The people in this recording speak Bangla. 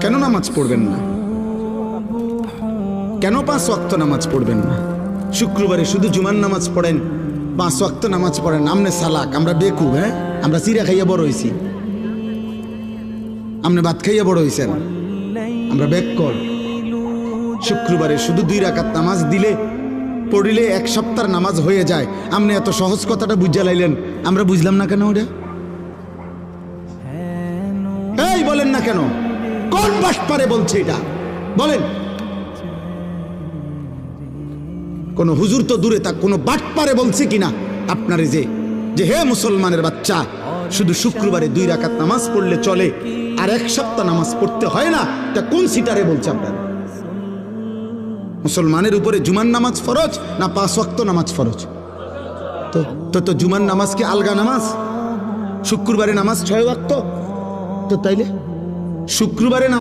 কেন নামাজ পড়বেন না? কেন 5 ওয়াক্ত নামাজ পড়বেন না? শুক্রবারে শুধু জুমার নামাজ পড়েন, 5 ওয়াক্ত নামাজ পড়েন। আমনে সালাক, আমরা বেকুব। হ্যাঁ, আমরা চিরা খাইয়া বড় হয়েছি, আমনে ভাত খাইয়া বড় হয়েছেন, আমরা বেককর। শুক্রবারে শুধু 2 রাকাত নামাজ দিলে পড়িলে 1 সপ্তাহ নামাজ হয়ে যায়। আপনি এত সহজ কথাটা বুঝা লাইলেন, আমরা বুঝলাম না কেন? ওটা এই বলেন না কেন? কোন বাটপারে বলছে এটা বলেন? কোন হুজুর তো দূরে থাক, কোন বাটপারে বলছে কিনা আপনারে যে হে মুসলমানের বাচ্চা, শুধু শুক্রবারে 2 রাকাত নামাজ পড়লে চলে আর 1 সপ্তাহ নামাজ পড়তে হয় না? তা কোন সিটারে বলছে আপনার? মুসলমানের উপরে জুমার নামাজ ফরজ না 5 ওয়াক্ত নামাজ ফরজ? তো জুমার নামাজ কি আলগা নামাজ? শুক্রবারে নামাজ 6 ওয়াক্ত। তো তাইলে শুক্রবারে